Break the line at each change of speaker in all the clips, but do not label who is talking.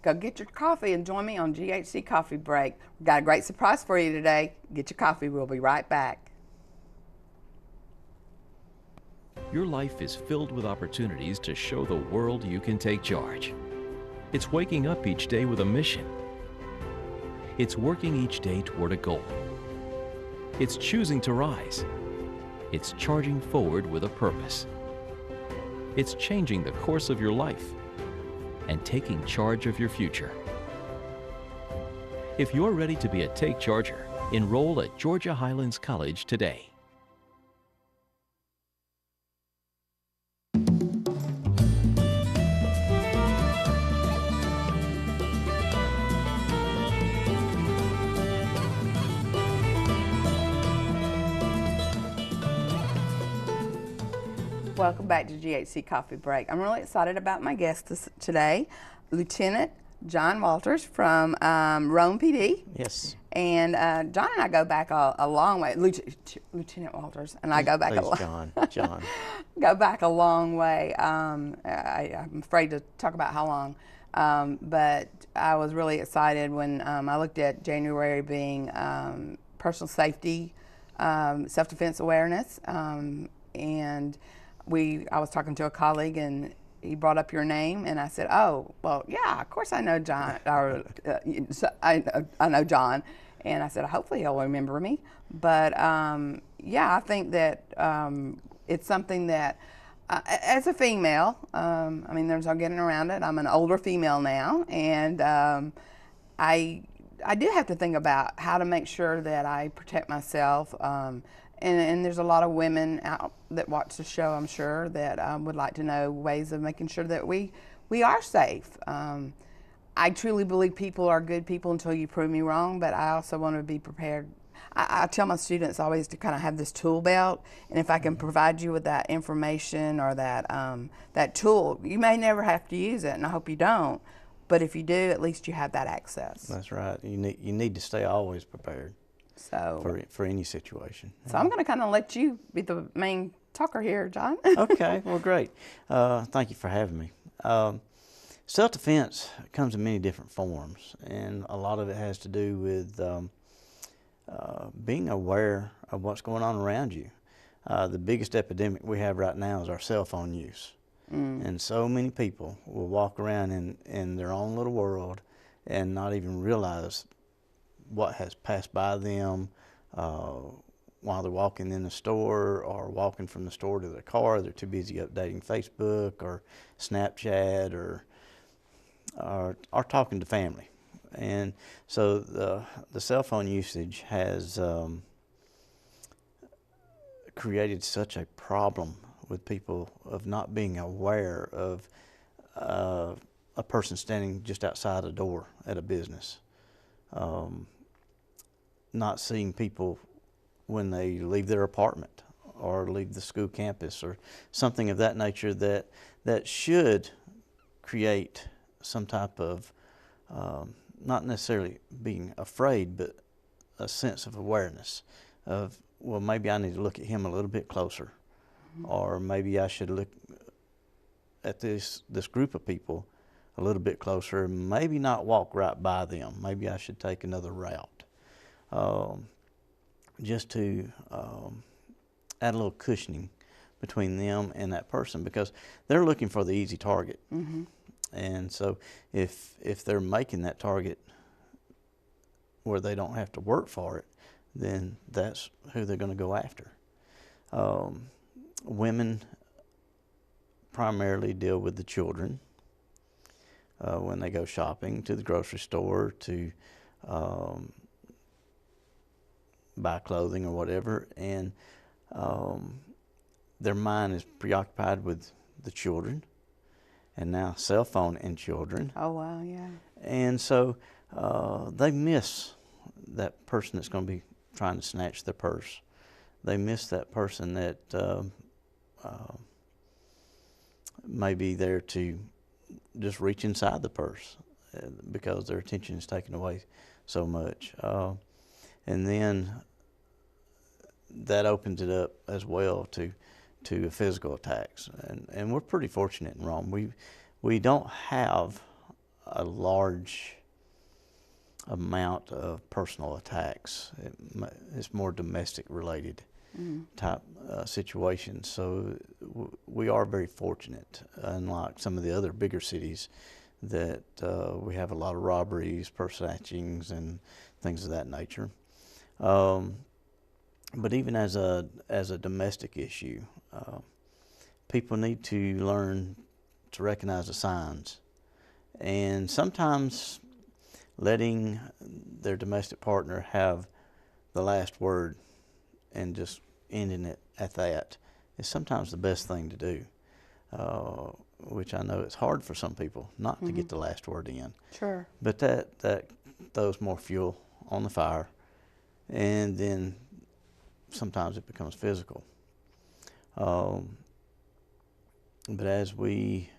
go get your coffee and join me on GHC Coffee Break. We've got a great surprise for you today. Get your coffee. We'll be right back.
Your life is filled with opportunities to show the world you can take charge. It's waking up each day with a mission. It's working each day toward a goal. It's choosing to rise. It's charging forward with a purpose. It's changing the course of your life and taking charge of your future. If you're ready to be a Take Charger, enroll at Georgia Highlands College today.
Welcome back to GHC Coffee Break. I'm really excited about my guest today, Lieutenant John Walters from Rome PD.
Yes.
And John and I go back a long way. Lieutenant Walters and I go back
John.
Go back a long way. I'm afraid to talk about how long, but I was really excited when I looked at January being personal safety, self-defense awareness, and I was talking to a colleague and he brought up your name and I said, oh, well, yeah, of course I know John, or I know John. And I said, hopefully he'll remember me. But yeah, I think that it's something that, as a female, I mean, there's no getting around it. I'm an older female now, and I do have to think about how to make sure that I protect myself. And there's a lot of women out that watch the show, I'm sure, that would like to know ways of making sure that we are safe. I truly believe people are good people until you prove me wrong, but I also want to be prepared. I tell my students always to kind of have this tool belt, and if I can provide you with that information or that tool, you may never have to use it, and I hope you don't, but if you do, at least you have that access.
That's right. You need to stay always prepared.
So
for any situation.
So I'm going to kind of let you be the main talker here, John.
Okay, well, great. Thank you for having me. Self-defense comes in many different forms, and a lot of it has to do with being aware of what's going on around you. The biggest epidemic we have right now is our cell phone use. And so many people will walk around in their own little world and not even realize what has passed by them while they're walking in the store or walking from the store to their car. They're too busy updating Facebook or Snapchat or talking to family. And so the cell phone usage has created such a problem with people of not being aware of a person standing just outside a door at a business. Not seeing people when they leave their apartment or leave the school campus or something of that nature that should create some type of, not necessarily being afraid, but a sense of awareness of, well, maybe I need to look at him a little bit closer, or maybe I should look at this group of people a little bit closer and maybe not walk right by them. Maybe I should take another route. Just to add a little cushioning between them and that person, because they're looking for the easy target. And so if they're making that target where they don't have to work for it, then that's who they're going to go after. Women primarily deal with the children when they go shopping, to the grocery store, to buy clothing or whatever, and their mind is preoccupied with the children, and now cell phone and children.
Oh, wow, yeah.
And so they miss that person that's going to be trying to snatch their purse. They miss that person that may be there to just reach inside the purse because their attention is taken away so much. And then that opens it up as well to physical attacks. And we're pretty fortunate in Rome. We don't have a large amount of personal attacks. It's more domestic related type situations. So we are very fortunate, unlike some of the other bigger cities, that we have a lot of robberies, purse snatchings, and things of that nature. But even as a domestic issue, people need to learn to recognize the signs, and sometimes letting their domestic partner have the last word and just ending it at that is sometimes the best thing to do, which I know it's hard for some people not to get the last word in.
Sure.
But that throws more fuel on the fire, and then sometimes it becomes physical. But as we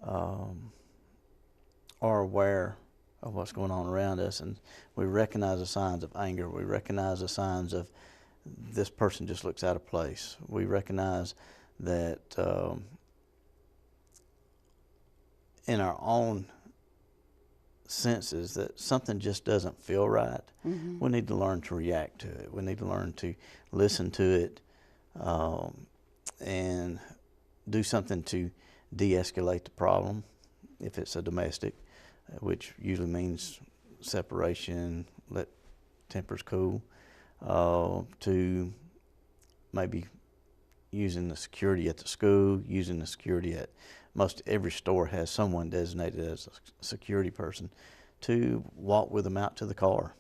are aware of what's going on around us, and we recognize the signs of anger, we recognize the signs of this person just looks out of place, we recognize that in our own senses that something just doesn't feel right, we need to learn to react to it. We need to learn to listen to it and do something to de-escalate the problem if it's a domestic, which usually means separation, let tempers cool, to maybe using the security at the school, using the security at most every store has someone designated as a security person, to walk with them out to the car.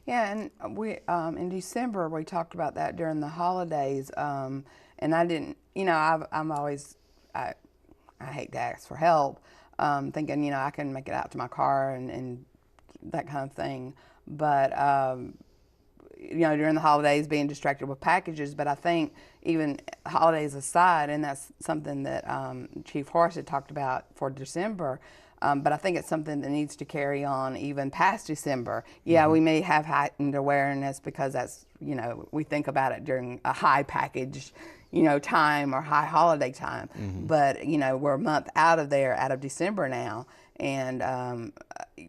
Yeah, and we in December we talked about that during the holidays, and I didn't, I'm always, I hate to ask for help, thinking, I can make it out to my car and that kind of thing, but during the holidays being distracted with packages. But I think even holidays aside, and that's something that Chief Horace had talked about for December, but I think it's something that needs to carry on even past December. Yeah, we may have heightened awareness because that's, we think about it during a high package, time or high holiday time. But, we're a month out of December now, and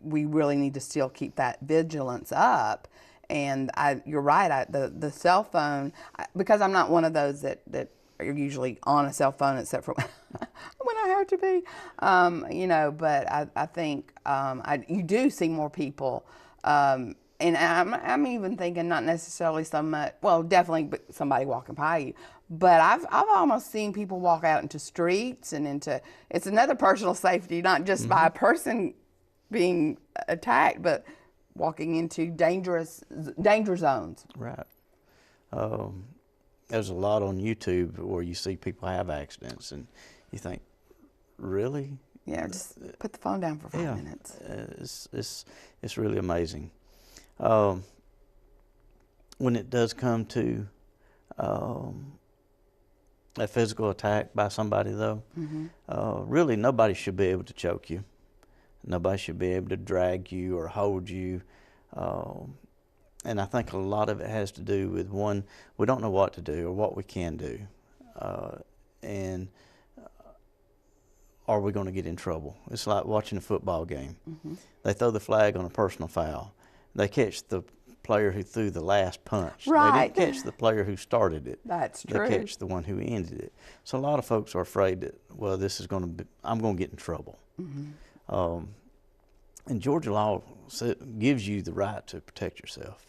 we really need to still keep that vigilance up. And you're right, the cell phone, because I'm not one of those that are usually on a cell phone except for when I have to be, but I think you do see more people, and I'm even thinking not necessarily so much, well, definitely somebody walking by you, but I've almost seen people walk out into streets and it's another personal safety, not just by a person being attacked, but walking into danger zones.
Right. There's a lot on YouTube where you see people have accidents, and you think, really?
Yeah, just put the phone down for 5 minutes.
It's really amazing. When it does come to a physical attack by somebody, though, really nobody should be able to choke you. Nobody should be able to drag you or hold you. And I think a lot of it has to do with, one, we don't know what to do or what we can do. And are we going to get in trouble? It's like watching a football game. They throw the flag on a personal foul. They catch the player who threw the last punch.
Right.
They didn't catch the player who started it.
That's true.
They catch the one who ended it. So a lot of folks are afraid that, well, I'm going to get in trouble. And Georgia law gives you the right to protect yourself.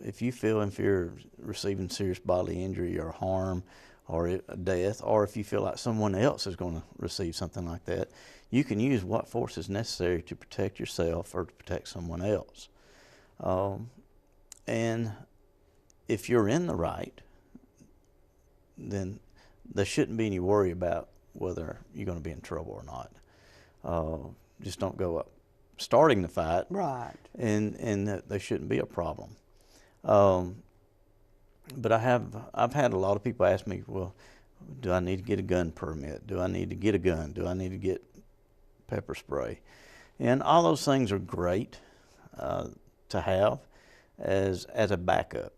If you feel in fear of receiving serious bodily injury or harm or death, or if you feel like someone else is going to receive something like that, you can use what force is necessary to protect yourself or to protect someone else. And if you're in the right, then there shouldn't be any worry about whether you're going to be in trouble or not. Just don't go up starting the fight,
right?
And that there shouldn't be a problem. But I've had a lot of people ask me, well, do I need to get a gun permit? Do I need to get a gun? Do I need to get pepper spray? And all those things are great to have as a backup.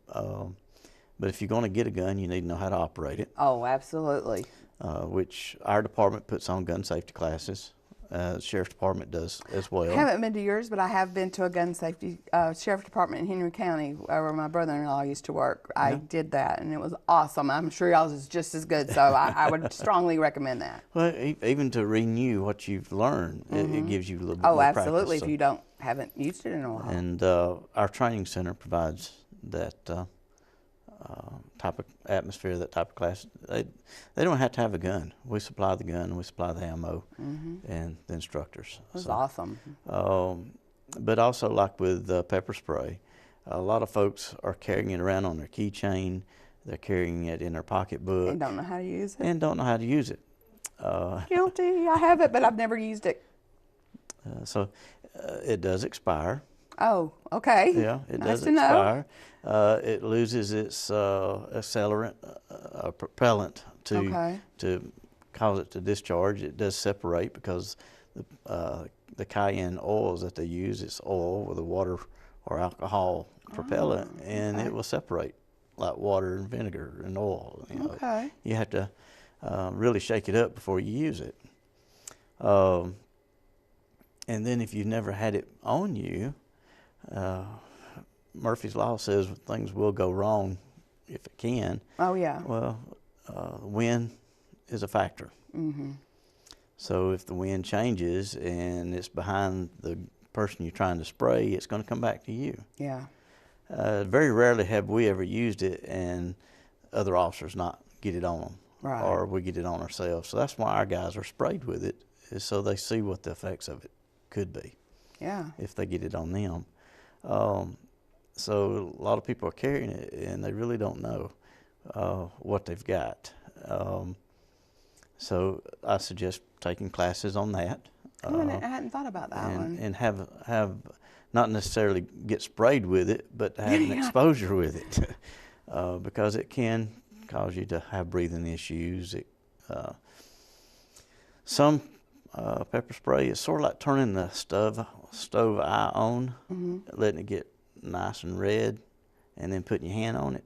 But if you're going to get a gun, you need to know how to operate it.
Oh, absolutely.
which our department puts on gun safety classes. The Sheriff's Department does as well.
I haven't been to yours, but I have been to a gun safety sheriff's department in Henry County where my brother-in-law used to work. I did that, and it was awesome. I'm sure y'all's is just as good, so I would strongly recommend that.
Well, even to renew what you've learned, it gives you a little bit
Oh,
more
absolutely,
practice.
if you haven't used it in a while.
And our training center provides that type of atmosphere, that type of class. They don't have to have a gun. We supply the gun, we supply the ammo, and the instructors.
It was awesome.
But also, like with pepper spray, a lot of folks are carrying it around on their keychain. They're carrying it in their pocketbook.
And don't know how to use it.
And don't know how to use it.
Guilty. I have it, but I've never used it.
So it does expire.
Oh, okay.
Yeah, it
Nice
does
to know.
expire. It loses its accelerant, propellant to cause it to discharge. It does separate because the cayenne oils that they use, it's oil with a water or alcohol propellant, and it will separate like water and vinegar and oil. You know.
Okay.
You have to really shake it up before you use it. And then if you've never had it on you, Murphy's Law says things will go wrong if it can.
Oh, yeah.
Well, wind is a factor. So if the wind changes and it's behind the person you're trying to spray, it's going to come back to you.
Yeah.
Very rarely have we ever used it and other officers not get it on them.
Right.
Or we get it on ourselves. So that's why our guys are sprayed with it, is so they see what the effects of it could be.
Yeah.
If they get it on them. So a lot of people are carrying it and they really don't know what they've got. So I suggest taking classes on that.
I hadn't thought about that one.
And have not necessarily get sprayed with it, but have an exposure with it, because it can cause you to have breathing issues. Some pepper spray is sort of like turning the stove eye on, letting it get nice and red, and then putting your hand on it.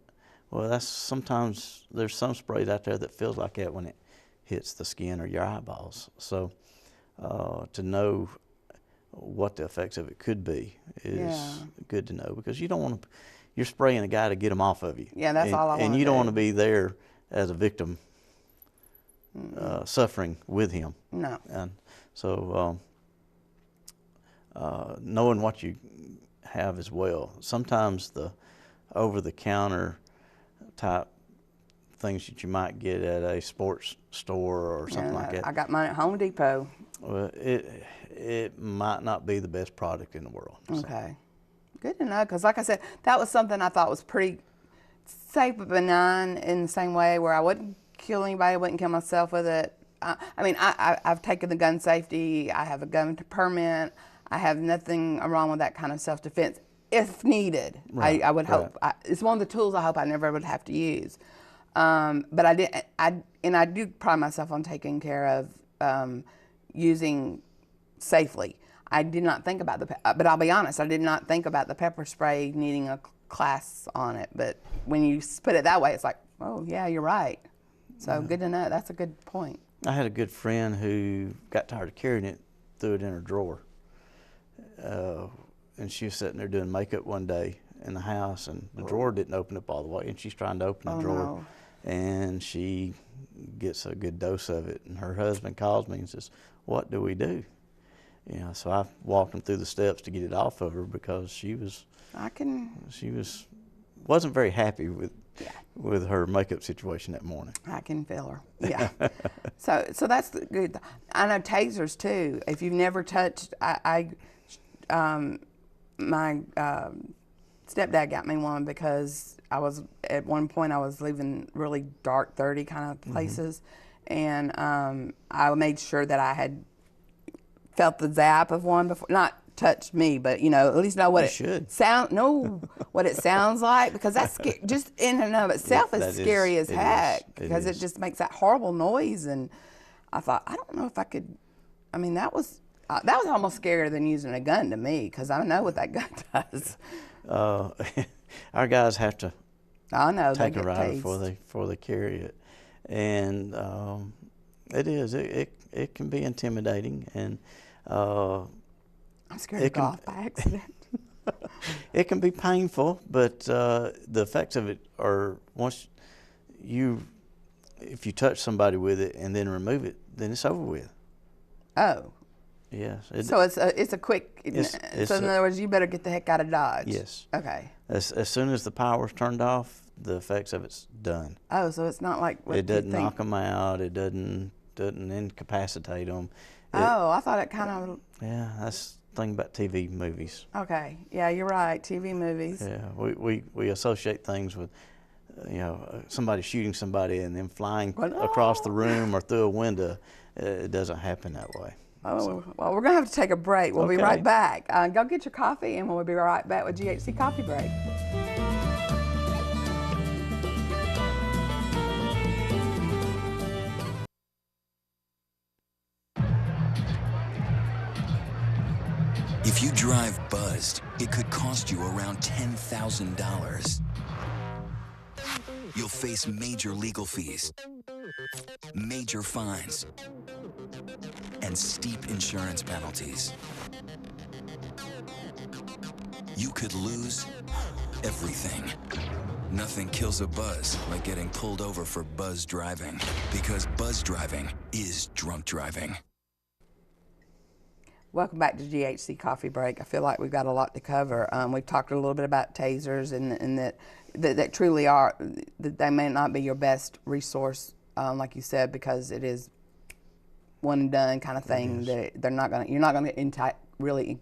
Well, that's sometimes there's some sprays out there that feels like that when it hits the skin or your eyeballs. So to know what the effects of it could be is good to know, because you don't want to. You're spraying a guy to get him off of you.
Yeah, that's all I want.
And you don't want to be there as a victim, suffering with him.
No.
And so knowing what you have as well. Sometimes the over-the-counter type things that you might get at a sports store or something like that.
I got mine at Home Depot.
Well, it might not be the best product in the world. So.
Okay. Good to know, because like I said, that was something I thought was pretty safe but benign in the same way, where I wouldn't kill anybody, wouldn't kill myself with it. I've taken the gun safety, I have a gun permit, I have nothing wrong with that kind of self-defense if needed.
Right,
I would hope. It's one of the tools I hope I never would have to use. But I do pride myself on taking care of using safely. I did not think about but I'll be honest, I did not think about the pepper spray needing a class on it. But when you put it that way, it's like, oh yeah, you're right. So good to know. That's a good point.
I had a good friend who got tired of carrying it, threw it in her drawer. And she was sitting there doing makeup one day in the house, and the drawer didn't open up all the way, and she's trying to open the drawer.
No.
And she gets a good dose of it, and her husband calls me and says, "What do we do?" You know, so I walked him through the steps to get it off of her, because she wasn't very happy with her makeup situation that morning.
I can feel her. Yeah. so that's good. I know tasers too. If you've never touched, my stepdad got me one because at one point I was leaving really dark, dirty kind of places, and I made sure that I had felt the zap of one before, not touched me, but at least know what what it sounds like, because that's just in and of itself is scary as heck, because it just makes that horrible noise. And I thought, I don't know if I could. I mean, that was almost scarier than using a gun to me, because I know what that gun does.
Our guys have to
I know
take a ride before they carry it, and It is. It can be intimidating, and
I'm scared to go off by accident.
it can be painful. But the effects of it are if you touch somebody with it and then remove it, then it's over with.
Oh.
Yes.
So it's a quick. So in other words, you better get the heck out of Dodge.
Yes.
Okay.
As soon as the power's turned off, the effects of it's done.
Oh, so it's not like what
It doesn't
you think.
knock them out. It doesn't incapacitate them.
Oh, I thought it kind of.
Yeah, that's the thing about TV movies.
Okay. Yeah, you're right. TV movies.
Yeah, we associate things with, somebody shooting somebody and then flying across the room or through a window. It doesn't happen that way.
Oh, well, we're going to have to take a break. We'll be right back. Go get your coffee, and we'll be right back with GHC Coffee Break.
If you drive buzzed, it could cost you around $10,000. You'll face major legal fees, major fines, and steep insurance penalties. You could lose everything. Nothing kills a buzz like getting pulled over for buzz driving, because buzz driving is drunk driving.
Welcome back to GHC Coffee Break. I feel like we've got a lot to cover. We've talked a little bit about tasers and that truly are, that they may not be your best resource, like you said, because it is one and done kind of thing. You're not going to really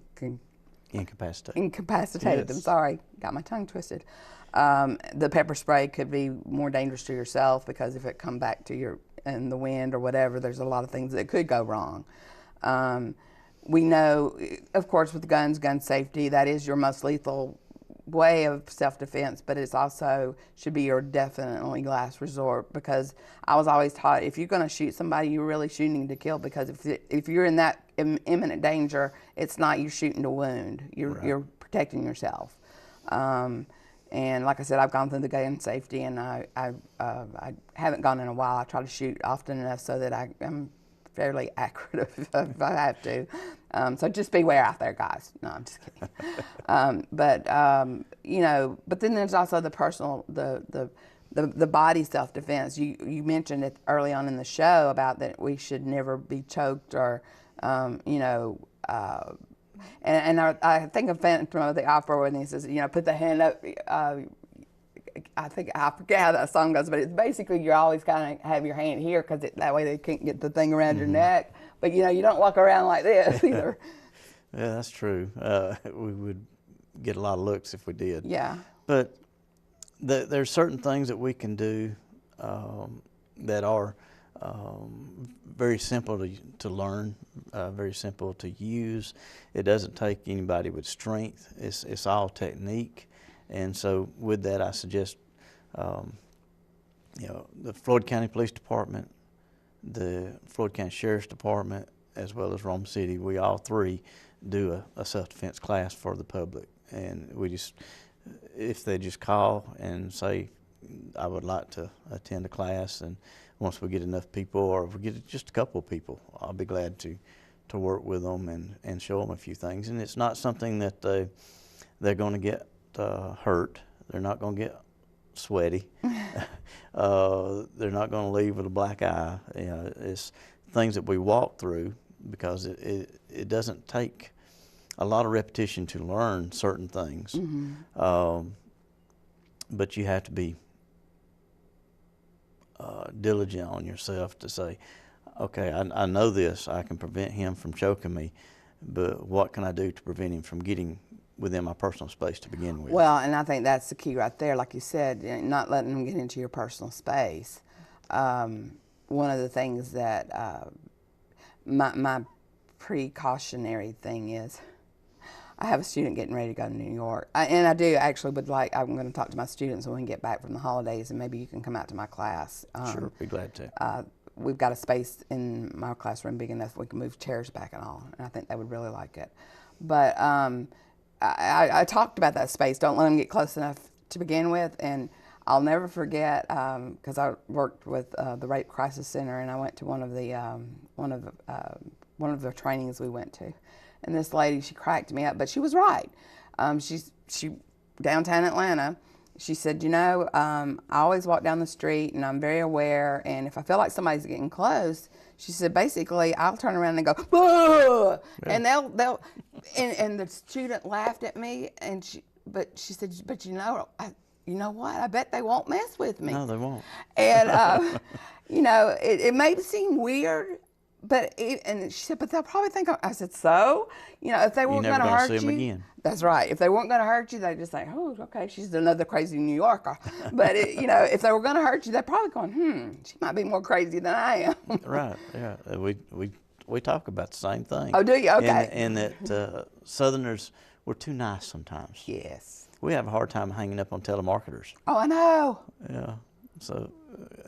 incapacitate them. Sorry, got my tongue twisted. The pepper spray could be more dangerous to yourself, because if it come back to you in the wind or whatever, there's a lot of things that could go wrong. We know, of course, with guns, gun safety, that is your most lethal way of self-defense, but it's also should be your definitely last resort, because I was always taught if you're going to shoot somebody, you're really shooting to kill, because if you're in that imminent danger, it's not you shooting to wound. You're protecting yourself. And like I said, I've gone through the gun safety, and I haven't gone in a while. I try to shoot often enough so that I'm fairly accurate if I have to. So just beware out there, guys. No, I'm just kidding. But then there's also the personal, the body self-defense. You mentioned it early on in the show about that we should never be choked or, and I think of Phantom of the Opera when he says, put the hand up. I forget how that song goes, but it's basically you're always kind of have your hand here, because that way they can't get the thing around your neck. But you don't walk around like this either.
Yeah, that's true. We would get a lot of looks if we did.
Yeah.
But there's certain things that we can do that are very simple to learn, very simple to use. It doesn't take anybody with strength. It's all technique. And so with that, I suggest, the Floyd County Police Department, the Floyd County Sheriff's Department, as well as Rome City, we all three do a self-defense class for the public. And if they just call and say, I would like to attend a class, and once we get enough people, or if we get just a couple of people, I'll be glad to work with them and show them a few things. And it's not something that they're going to get hurt. They're not going to get sweaty. They're not going to leave with a black eye. It's things that we walk through, because it doesn't take a lot of repetition to learn certain things. But you have to be diligent on yourself to say, okay, I know this. I can prevent him from choking me, but what can I do to prevent him from getting within my personal space to begin with?
Well, and I think that's the key right there, like you said, not letting them get into your personal space. One of the things that my precautionary thing is, I have a student getting ready to go to New York, and I do actually would like, I'm going to talk to my students when we get back from the holidays, and maybe you can come out to my class.
Sure, be glad to.
We've got a space in my classroom big enough we can move chairs back and all, and I think they would really like it. But I talked about that space. Don't let them get close enough to begin with, and I'll never forget because I worked with the Rape Crisis Center, and I went to one of the trainings we went to, and this lady, she cracked me up, but she was right. She downtown Atlanta. She said, you know, I always walk down the street and I'm very aware, and if I feel like somebody's getting close, she said, basically, I'll turn around and go, whoa! Yeah. And and the student laughed at me, and she said, but you know what? I bet they won't mess with me.
No, they won't.
And, you know, it may seem weird, but and she said, but they'll probably think, I said, so? You know, if they weren't going to hurt you. Again. That's right. If they weren't going to hurt you, they'd just say, oh, okay, she's another crazy New Yorker. But, you know, if they were going to hurt you, they're probably going, she might be more crazy than I am.
Right, yeah. We talk about the same thing.
Oh, do you? Okay.
And that Southerners, we're too nice sometimes.
Yes.
We have a hard time hanging up on telemarketers.
Oh, I know.
Yeah. So,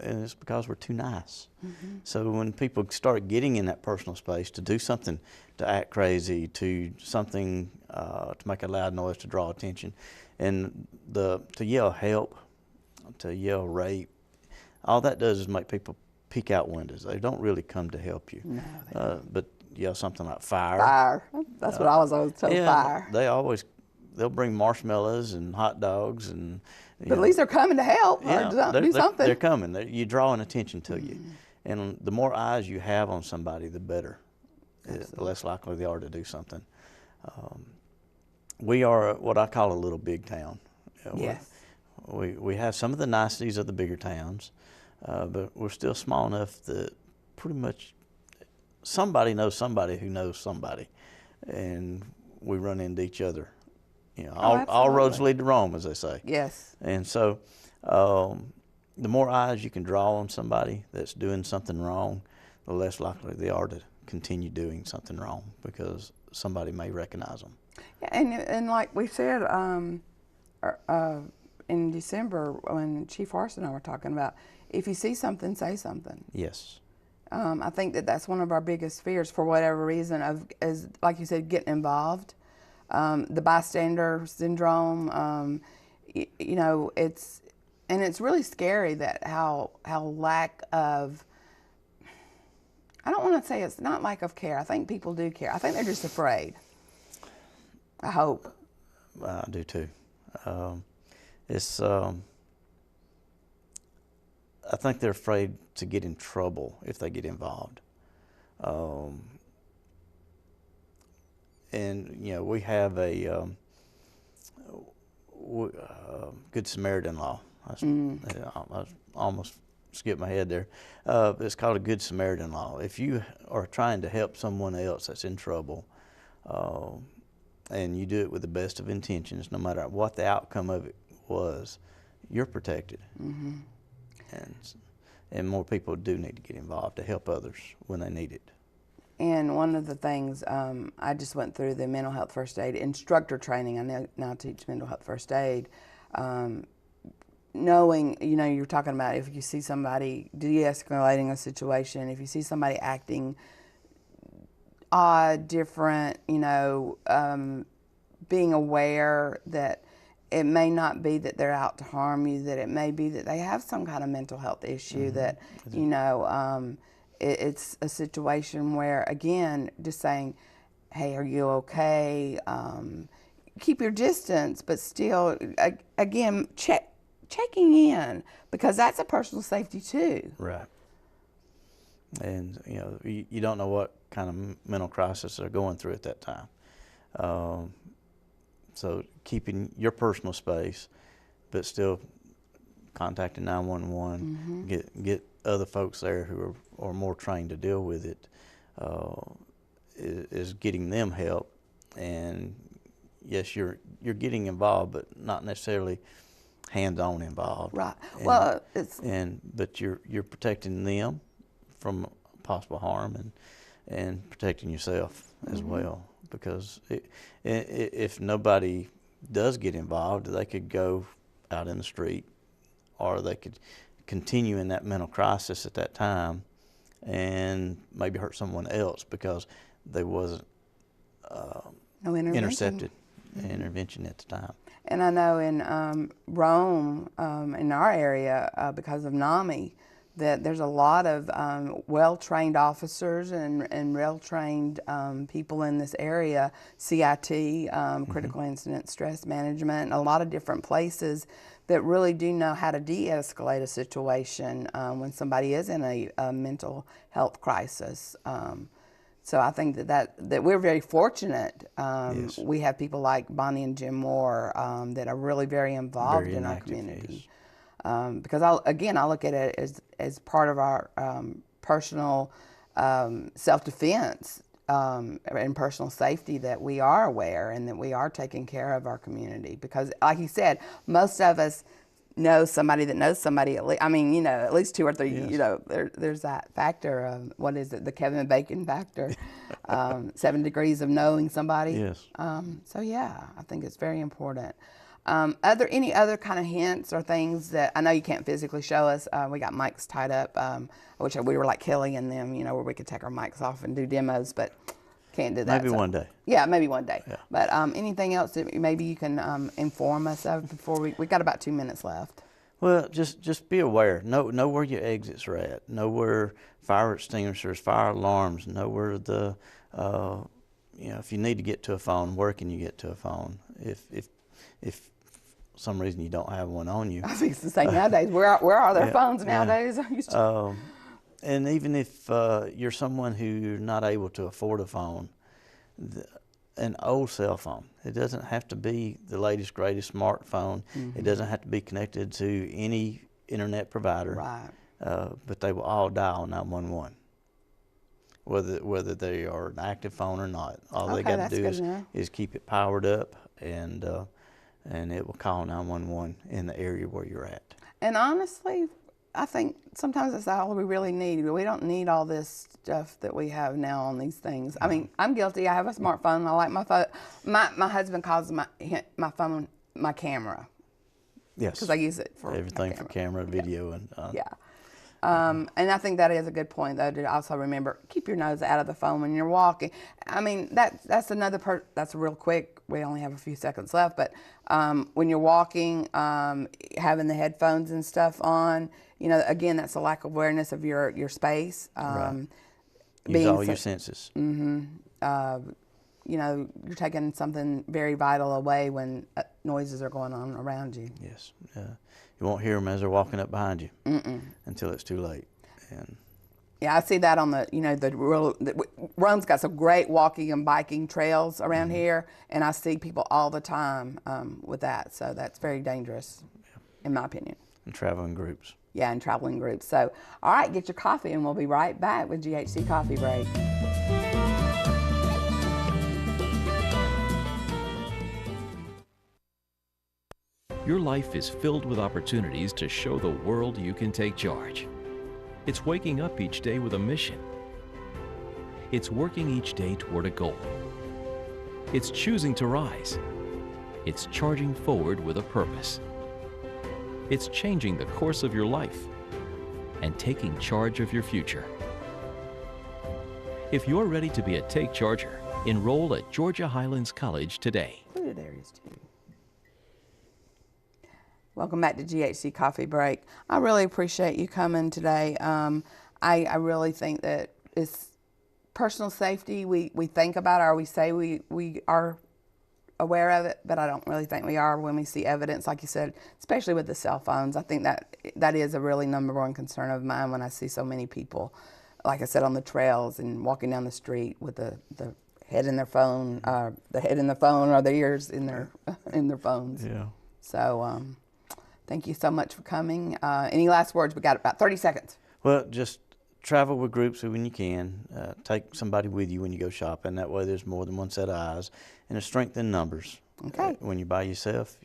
and it's because we're too nice. Mm-hmm. So when people start getting in that personal space to do something, to act crazy, to something, to make a loud noise, to draw attention, and to yell help, to yell rape, all that does is make people peek out windows. They don't really come to help you. No, but yell something like fire.
Fire. That's what I was always told, fire.
They'll bring marshmallows and hot dogs and.
But at least they're coming to help or do something.
They're coming. You're drawing attention to you. And the more eyes you have on somebody, the better. The less likely they are to do something. We are what I call a little big town.
Yes.
We have some of the niceties of the bigger towns, but we're still small enough that pretty much somebody knows somebody who knows somebody. And we run into each other. You know, all roads lead to Rome, as they say.
Yes.
And so the more eyes you can draw on somebody that's doing something wrong, the less likely they are to continue doing something wrong because somebody may recognize them.
Yeah, and like we said in December when Chief Harrison and I were talking about, if you see something, say something.
Yes.
I think that's one of our biggest fears for whatever reason is, like you said, getting involved. The bystander syndrome, you know, it's really scary that how lack of, I don't want to say it's not lack of care. I think people do care. I think they're just afraid. I hope.
I do too. I think they're afraid to get in trouble if they get involved. And, you know, we have a Good Samaritan law. I almost skipped my head there. It's called a Good Samaritan law. If you are trying to help someone else that's in trouble, and you do it with the best of intentions, no matter what the outcome of it was, you're protected. Mm-hmm. And more people do need to get involved to help others when they need it.
And one of the things, I just went through the mental health first aid instructor training. I now teach mental health first aid. Knowing, you know, you're talking about if you see somebody de-escalating a situation, if you see somebody acting odd, different, you know, being aware that it may not be that they're out to harm you, that it may be that they have some kind of mental health issue, mm-hmm. that, you know, it's a situation where, again, just saying, hey, are you okay? Keep your distance, but still, again, checking in, because that's a personal safety too.
Right. And, you know, you don't know what kind of mental crisis they're going through at that time. So keeping your personal space, but still contacting 911, mm-hmm. get other folks there who are more trained to deal with it, is getting them help. And yes, you're getting involved, but not necessarily hands-on involved.
Right.
But you're protecting them from possible harm and protecting yourself as mm-hmm. well. Because if nobody does get involved, they could go out in the street, or they could continue in that mental crisis at that time and maybe hurt someone else because they wasn't intercepted. intervention at the time.
And I know in Rome, in our area, because of NAMI, that there's a lot of well-trained officers and well-trained people in this area, CIT, critical incident stress management, a lot of different places that really do know how to de-escalate a situation when somebody is in a mental health crisis. So I think that we're very fortunate.
Yes.
We have people like Bonnie and Jim Moore that are really very involved in our community.
Yes.
Because I look at it as part of our personal self-defense and personal safety, that we are aware and that we are taking care of our community. Because, like you said, most of us know somebody that knows somebody. At least, I mean, you know, at least 2 or 3.
Yes.
You know, there's that factor of, what is it? The Kevin Bacon factor. 7 degrees of knowing somebody.
Yes.
So yeah, I think it's very important. Are there any other kind of hints or things that, I know you can't physically show us, we got mics tied up, I wish we were like Kelly and them, you know, where we could take our mics off and do demos, but can't do that.
Maybe one day.
Yeah, maybe one day.
Yeah.
But anything else that maybe you can inform us of before we got about 2 minutes left?
Well, just be aware. Know where your exits are at. Know where fire extinguishers, fire alarms. Know where the, you know, if you need to get to a phone, where can you get to a phone? If for some reason you don't have one on you.
I think it's the same nowadays. Where are their
Yeah,
phones
yeah.
nowadays? I used to-
And even if you're someone who's not able to afford a phone, an old cell phone. It doesn't have to be the latest, greatest smartphone. It doesn't have to be connected to any internet provider.
Right.
But they will all dial 911, whether they are an active phone or not. All they got to do is keep it powered up, and it will call 911 in the area where you're at.
And honestly, I think sometimes that's all we really need. We don't need all this stuff that we have now on these things. I mean, I'm guilty. I have a smartphone. I like my phone. My husband calls my phone my camera.
Yes.
Because I use it for
everything for camera, video, and
yeah. And I think that is a good point, though, to also remember, keep your nose out of the phone when you're walking. I mean, that's another that's real quick. We only have a few seconds left, but when you're walking, having the headphones and stuff on, you know, again, that's a lack of awareness of your space.
Right. Use all your senses.
You know, you're taking something very vital away when noises are going on around you.
Yes. You won't hear them as they're walking up behind you until it's too late. And
yeah, I see that on Rome's got some great walking and biking trails around here, and I see people all the time with that. So that's very dangerous, in my opinion.
And traveling groups.
Yeah, and traveling groups. So, all right, get your coffee, and we'll be right back with GHC Coffee Break.
Your life is filled with opportunities to show the world you can take charge. It's waking up each day with a mission. It's working each day toward a goal. It's choosing to rise. It's charging forward with a purpose. It's changing the course of your life and taking charge of your future. If you're ready to be a Take Charger, enroll at Georgia Highlands College today.
Included areas too. Welcome back to GHC Coffee Break. I really appreciate you coming today. I really think that it's personal safety. We think about it, or we say we are aware of it, but I don't really think we are when we see evidence, like you said, especially with the cell phones. I think that is a really #1 concern of mine when I see so many people, like I said, on the trails and walking down the street with the head in their phone, or the ears in their phones.
Yeah.
So thank you so much for coming. Any last words? We got about 30 seconds.
Well, just travel with groups when you can. Take somebody with you when you go shopping. That way there's more than one set of eyes. And a strength in numbers.
Okay.
When you're by yourself,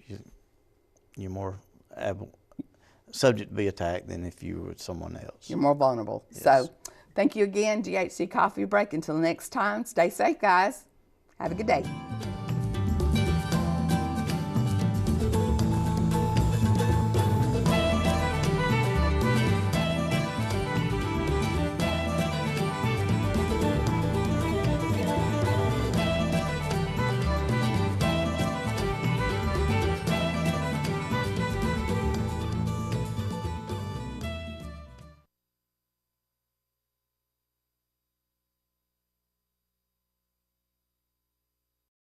you're more subject to be attacked than if you were with someone else.
You're more vulnerable.
Yes.
So thank you again, GHC Coffee Break. Until next time, stay safe, guys. Have a good day.